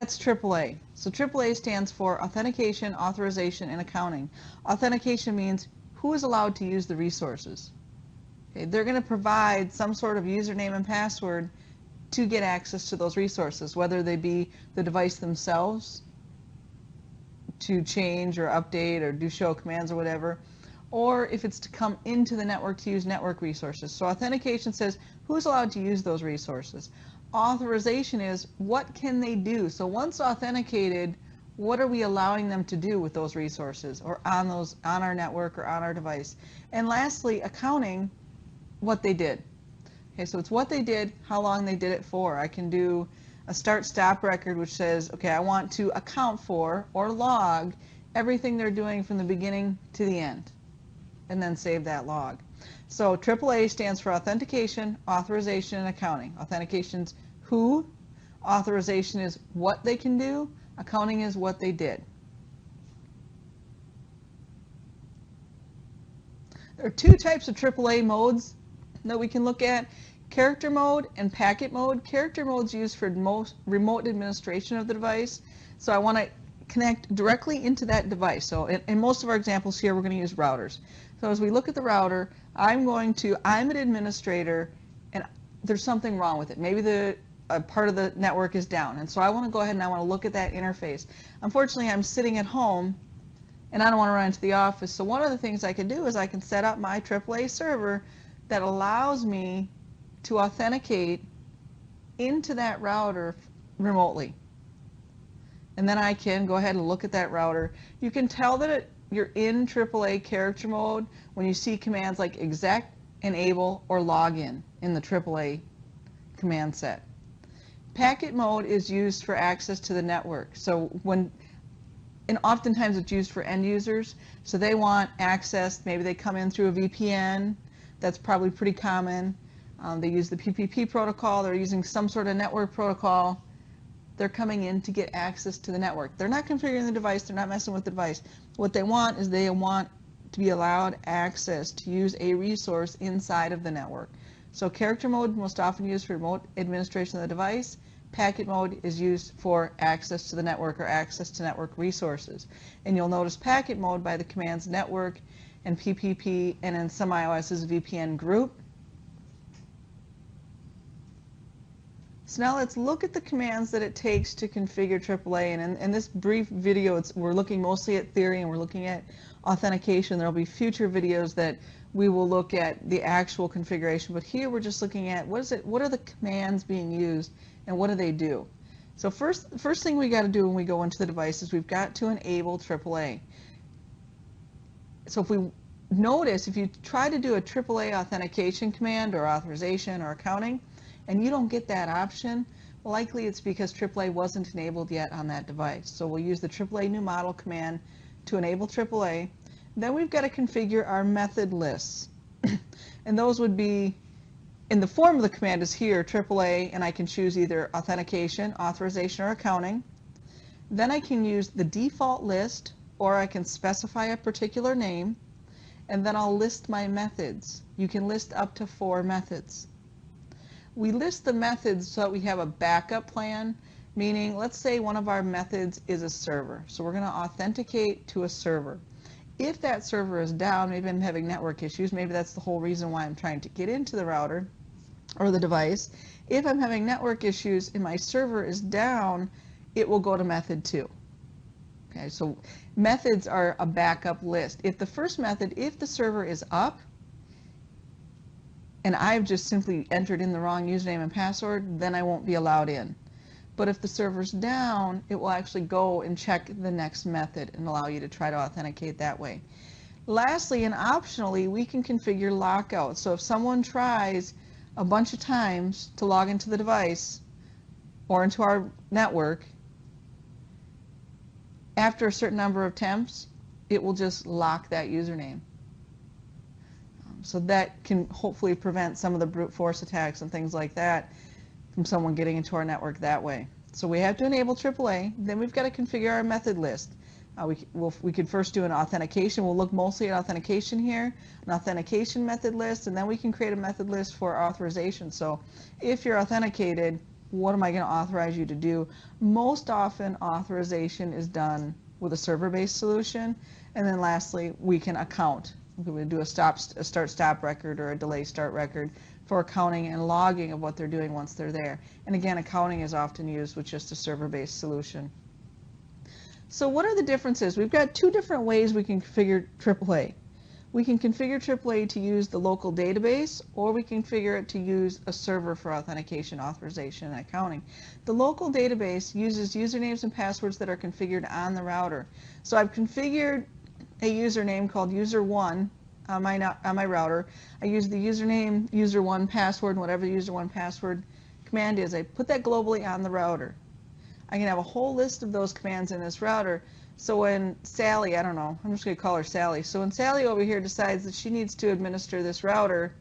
That's AAA. So AAA stands for Authentication, Authorization, and Accounting. Authentication means who is allowed to use the resources. Okay, they're going to provide some sort of username and password to get access to those resources, whether they be the device themselves to change or update or do show commands or whatever, or if it's to come into the network to use network resources. So authentication says who's allowed to use those resources. Authorization is what can they do. So once authenticated, what are we allowing them to do with those resources or on our network or on our device. And lastly, accounting, what they did. Okay, so it's what they did, how long they did it for. I can do a start-stop record which says, okay, I want to account for or log everything they're doing from the beginning to the end, and then save that log. So AAA stands for Authentication, Authorization, and Accounting. Authentication's who, authorization is what they can do, accounting is what they did. There are two types of AAA modes that we can look at: character mode and packet mode. Character mode is used for most remote administration of the device. So I want to connect directly into that device. So in most of our examples here, we're going to use routers. So as we look at the router, I'm an administrator and there's something wrong with it. Maybe a part of the network is down. And so I want to go ahead and I want to look at that interface. Unfortunately, I'm sitting at home and I don't want to run into the office. So one of the things I can do is I can set up my AAA server that allows me to authenticate into that router remotely. And then I can go ahead and look at that router. You can tell that you're in AAA character mode when you see commands like exec, enable, or login in the AAA command set. Packet mode is used for access to the network. So and oftentimes it's used for end users. So they want access, maybe they come in through a VPN. That's probably pretty common. They use the PPP protocol. They're using some sort of network protocol. They're coming in to get access to the network. They're not configuring the device. They're not messing with the device. What they want is they want to be allowed access to use a resource inside of the network. So character mode, most often used for remote administration of the device. Packet mode is used for access to the network or access to network resources. And you'll notice packet mode by the commands network and PPP, and in some iOS's VPN group. So now let's look at the commands that it takes to configure AAA. And in this brief video, we're looking mostly at theory and we're looking at authentication. There will be future videos that we will look at the actual configuration. But here we're just looking at what are the commands being used and what do they do. So first thing we got to do when we go into the device is we've got to enable AAA. So if we notice, if you try to do a AAA authentication command or authorization or accounting, and you don't get that option, likely it's because AAA wasn't enabled yet on that device. So we'll use the AAA new model command to enable AAA. Then we've got to configure our method lists. And those would be, in the form of the command is here, AAA, and I can choose either authentication, authorization, or accounting. Then I can use the default list, or I can specify a particular name, and then I'll list my methods. You can list up to 4 methods. We list the methods so that we have a backup plan, meaning let's say one of our methods is a server. So we're going to authenticate to a server. If that server is down, maybe I'm having network issues, maybe that's the whole reason why I'm trying to get into the router or the device. If I'm having network issues and my server is down, it will go to method 2. Okay, so methods are a backup list. If the first method, if the server is up, and I've just simply entered in the wrong username and password, then I won't be allowed in. But if the server's down, it will actually go and check the next method and allow you to try to authenticate that way. Lastly, and optionally, we can configure lockout. So if someone tries a bunch of times to log into the device or into our network, after a certain number of attempts, it will just lock that username. So that can hopefully prevent some of the brute force attacks and things like that from someone getting into our network that way. So we have to enable AAA, then we've got to configure our method list. We could first do an authentication. We'll look mostly at authentication here, an authentication method list, and then we can create a method list for authorization. So if you're authenticated, what am I going to authorize you to do? Most often authorization is done with a server-based solution. And then lastly, we can account. We would do a start-stop record or a delay start record for accounting and logging of what they're doing once they're there. And again, accounting is often used with just a server-based solution. So what are the differences? We've got two different ways we can configure AAA. We can configure AAA to use the local database, or we can configure it to use a server for authentication, authorization, and accounting. The local database uses usernames and passwords that are configured on the router. So I've configured a username called user1 on my router. I use the username, user1 password, and whatever the user1 password command is, I put that globally on the router. I can have a whole list of those commands in this router. So when Sally, I don't know, I'm just going to call her Sally. So when Sally over here decides that she needs to administer this router,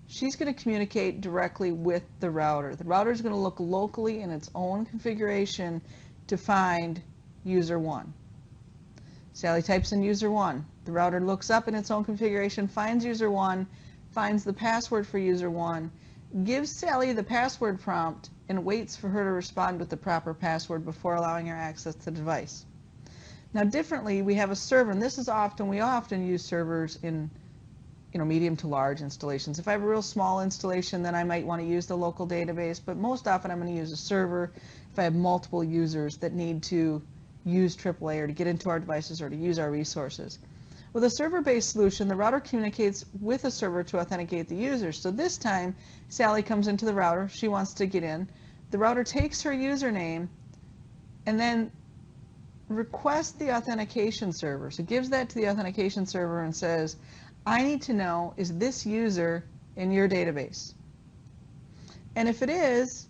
she's going to communicate directly with the router. The router is going to look locally in its own configuration to find user 1. Sally types in user 1. The router looks up in its own configuration, finds user 1, finds the password for user 1, gives Sally the password prompt, and waits for her to respond with the proper password before allowing her access to the device. Now differently, we have a server, and this is we often use servers in medium to large installations. If I have a real small installation, then I might want to use the local database, but most often I'm going to use a server if I have multiple users that need to use AAA or to get into our devices or to use our resources. With a server-based solution, the router communicates with a server to authenticate the user. So this time, Sally comes into the router. She wants to get in. The router takes her username and then requests the authentication server. So gives that to the authentication server and says, I need to know, is this user in your database? And if it is,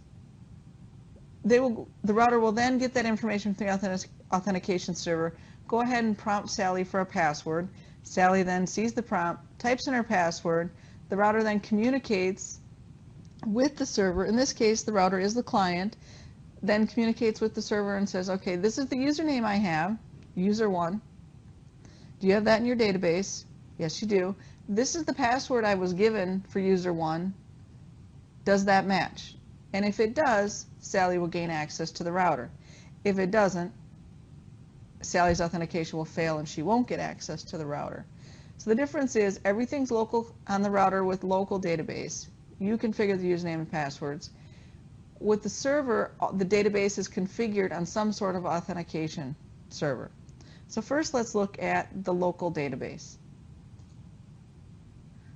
the router will then get that information from the authentication server, go ahead and prompt Sally for a password. Sally then sees the prompt, types in her password. The router then communicates with the server. In this case, the router is the client, then communicates with the server and says, okay, this is the username I have, user1. Do you have that in your database? Yes, you do. This is the password I was given for user1. Does that match? And if it does, Sally will gain access to the router. If it doesn't, Sally's authentication will fail and she won't get access to the router. So the difference is everything's local on the router with local database. You configure the username and passwords. With the server, the database is configured on some sort of authentication server. So first let's look at the local database.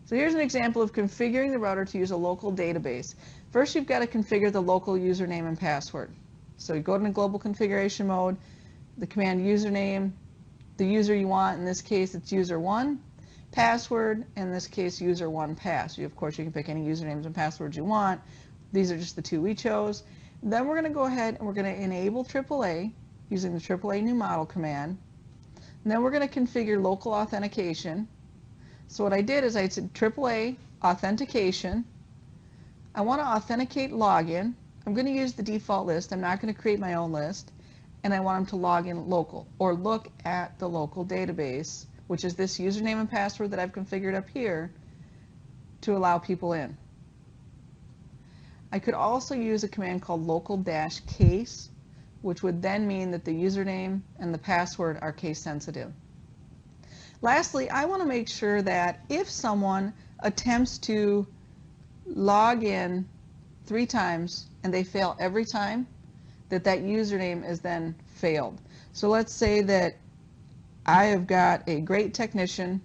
So here's an example of configuring the router to use a local database. First you've got to configure the local username and password. So you go into global configuration mode, the command username, the user you want, in this case it's user1, password, in this case user1pass. Of course you can pick any usernames and passwords you want. These are just the two we chose. Then we're going to go ahead and we're going to enable AAA using the AAA new model command. And then we're going to configure local authentication. So what I did is I said AAA authentication. I want to authenticate login. I'm going to use the default list. I'm not going to create my own list. And I want them to log in local or look at the local database, which is this username and password that I've configured up here to allow people in. I could also use a command called local-case, which would then mean that the username and the password are case sensitive. Lastly, I want to make sure that if someone attempts to log in 3 times and they fail every time, that username is then failed. So let's say that I have got a great technician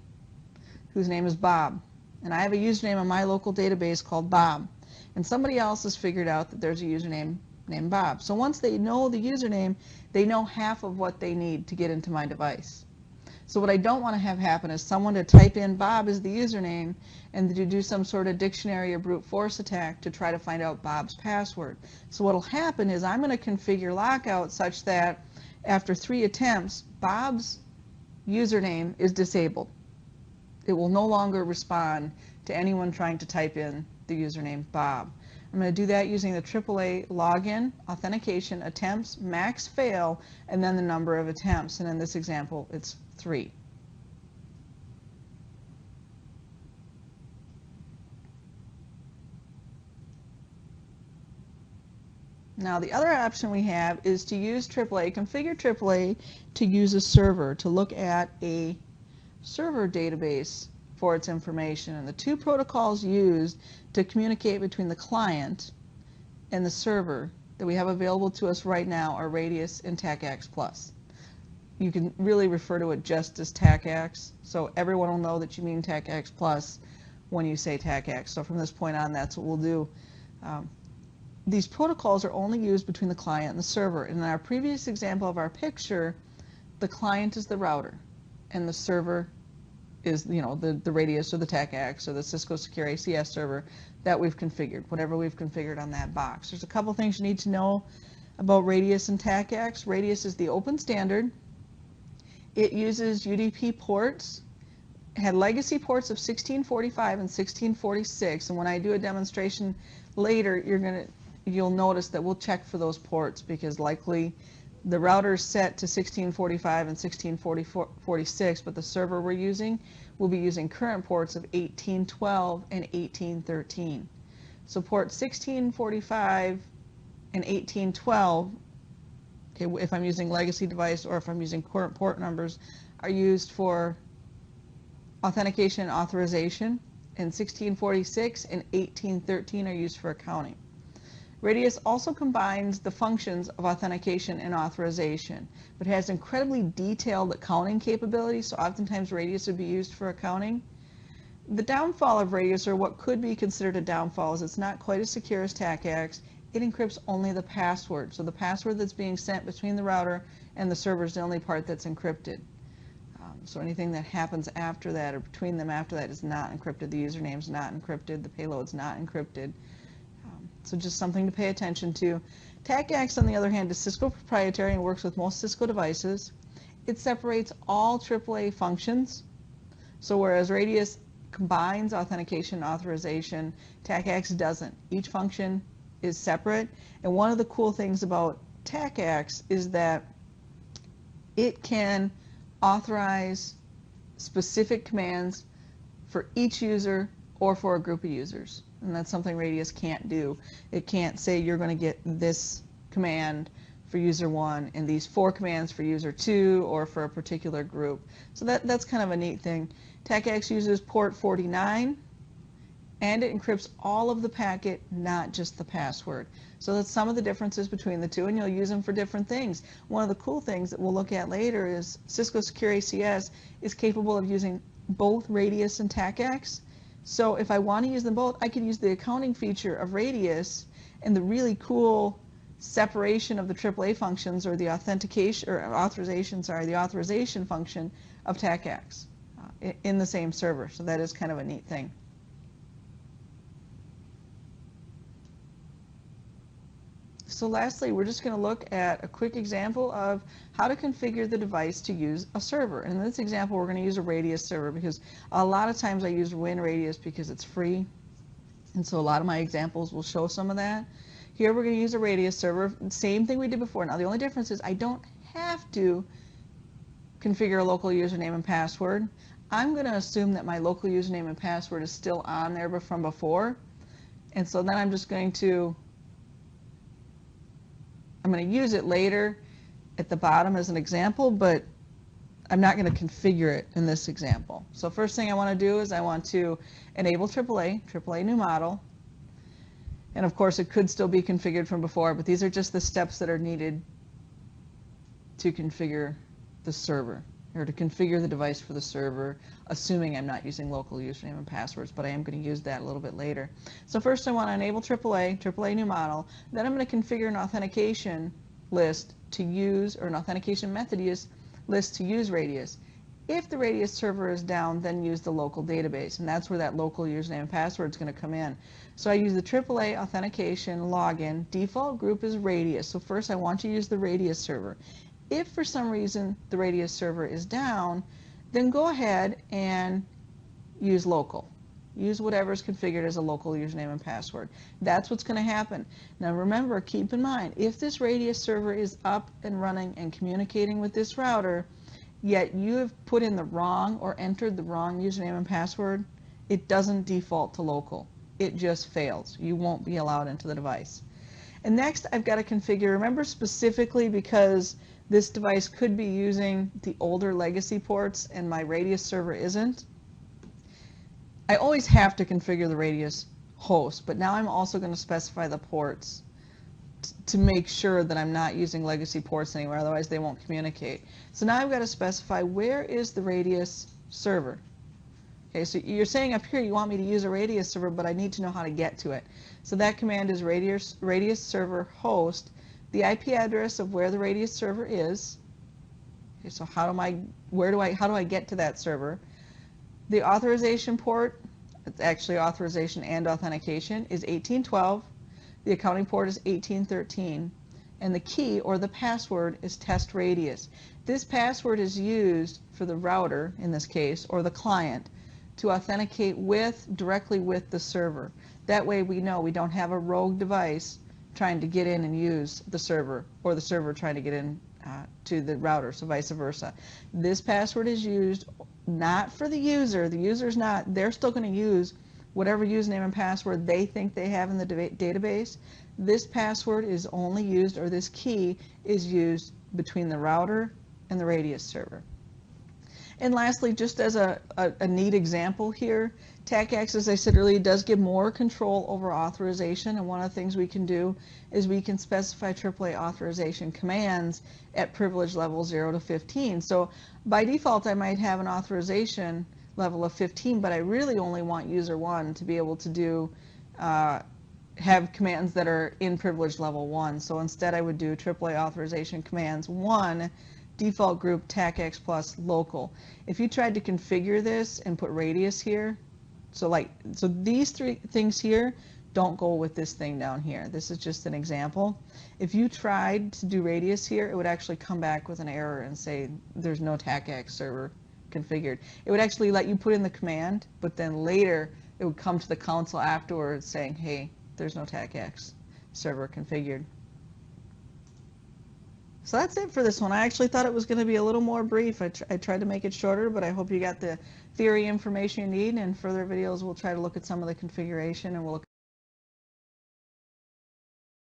whose name is Bob, and I have a username on my local database called Bob, and somebody else has figured out that there's a username named Bob. So once they know the username, they know half of what they need to get into my device. So what I don't want to have happen is someone to type in Bob as the username and to do some sort of dictionary or brute force attack to try to find out Bob's password. So what will happen is I'm going to configure lockout such that after 3 attempts, Bob's username is disabled. It will no longer respond to anyone trying to type in the username Bob. I'm going to do that using the AAA login, authentication, attempts, max fail, and then the number of attempts. And in this example, it's 3. Now the other option we have is to use AAA, configure AAA to use a server, to look at a server database for its information. And the two protocols used to communicate between the client and the server that we have available to us right now are Radius and TACACS Plus. You can really refer to it just as TACACS, so everyone will know that you mean TACACS Plus when you say TACACS. So from this point on, that's what we'll do. These protocols are only used between the client and the server. In our previous example of our picture, the client is the router, and the server is, the Radius or the TACACS or the Cisco Secure ACS server that we've configured, whatever we've configured on that box. There's a couple things you need to know about Radius and TACACS. Radius is the open standard. It uses UDP ports, had legacy ports of 1645 and 1646, and when I do a demonstration later, you'll notice that we'll check for those ports, because likely the router is set to 1645 and 1646, but the server we're using will be using current ports of 1812 and 1813. So port 1645 and 1812, okay, if I'm using legacy device or if I'm using current port numbers, are used for authentication and authorization, and 1646 and 1813 are used for accounting. Radius also combines the functions of authentication and authorization, but has incredibly detailed accounting capabilities, so oftentimes Radius would be used for accounting. The downfall of Radius, or what could be considered a downfall, is it's not quite as secure as TACACS. It encrypts only the password, so the password that's being sent between the router and the server is the only part that's encrypted. So anything that happens after that or between them after that is not encrypted. The username is not encrypted. The payload's not encrypted. So just something to pay attention to. TACACS, on the other hand, is Cisco proprietary and works with most Cisco devices. It separates all AAA functions. So whereas Radius combines authentication and authorization, TACACS doesn't. Each function is separate. And one of the cool things about TACACS is that it can authorize specific commands for each user or for a group of users. And that's something Radius can't do. It can't say you're going to get this command for user 1 and these 4 commands for user 2 or for a particular group. So that's kind of a neat thing. TACACS uses port 49 and it encrypts all of the packet, not just the password. So that's some of the differences between the two, and you'll use them for different things. One of the cool things that we'll look at later is Cisco Secure ACS is capable of using both Radius and TACACS. So if I want to use them both, I could use the accounting feature of Radius and the really cool separation of the AAA functions, or the authentication or authorization, the authorization function of TACACS in the same server. So that is kind of a neat thing. So lastly, we're just going to look at a quick example of how to configure the device to use a server. And in this example, we're going to use a Radius server, because a lot of times I use WinRadius because it's free. And so a lot of my examples will show some of that. Here we're going to use a Radius server. Same thing we did before. Now the only difference is I don't have to configure a local username and password. I'm going to assume that my local username and password is still on there from before. And so then I'm going to use it later at the bottom as an example, but I'm not going to configure it in this example. So first thing I want to do is I want to enable AAA new model. And of course it could still be configured from before, but these are just the steps that are needed to configure the server, or to configure the device for the server, assuming I'm not using local username and passwords, but I am going to use that a little bit later. So first I want to enable AAA new model. Then I'm going to configure an authentication list to use, or an authentication method list to use Radius. If the Radius server is down, then use the local database, and that's where that local username and password is going to come in. So I use the AAA authentication login. Default group is Radius. So first I want to use the Radius server. If for some reason the Radius server is down, then go ahead and use local. Use whatever is configured as a local username and password. That's what's going to happen. Now remember, keep in mind, if this Radius server is up and running and communicating with this router, yet you have put in the wrong or entered the wrong username and password, it doesn't default to local. It just fails. You won't be allowed into the device. And next I've got to configure, remember specifically because this device could be using the older legacy ports and my Radius server isn't, I always have to configure the Radius host, but now I'm also going to specify the ports to make sure that I'm not using legacy ports anywhere, otherwise they won't communicate. So now I've got to specify where is the Radius server. Okay, so you're saying up here you want me to use a Radius server, but I need to know how to get to it. So that command is Radius server host, the IP address of where the Radius server is. Okay, so how do I get to that server? The authorization port, it's actually authorization and authentication, is 1812. The accounting port is 1813. And the key or the password is test radius. This password is used for the router, in this case, or the client, to authenticate directly with the server. That way we know we don't have a rogue device trying to get in and use the server, or the server trying to get in to the router, so vice versa. This password is used not for the user. The user's not, they're still going to use whatever username and password they think they have in the database. This password is only used, or this key is used between the router and the Radius server. And lastly, just as a neat example here, TACACS, as I said earlier, does give more control over authorization, and one of the things we can do is we can specify AAA authorization commands at privilege level 0 to 15. So by default, I might have an authorization level of 15, but I really only want user 1 to be able to do have commands that are in privilege level 1. So instead I would do AAA authorization commands 1, default group TACACS plus local. If you tried to configure this and put Radius here, so these three things here don't go with this thing down here. This is just an example. If you tried to do Radius here, it would actually come back with an error and say there's no TACACS server configured. It would actually let you put in the command, but then later it would come to the console afterwards saying, hey, there's no TACACS server configured. So that's it for this one. I actually thought it was going to be a little more brief. I tried to make it shorter, but I hope you got the theory information you need. And in further videos, we'll try to look at some of the configuration, and we'll look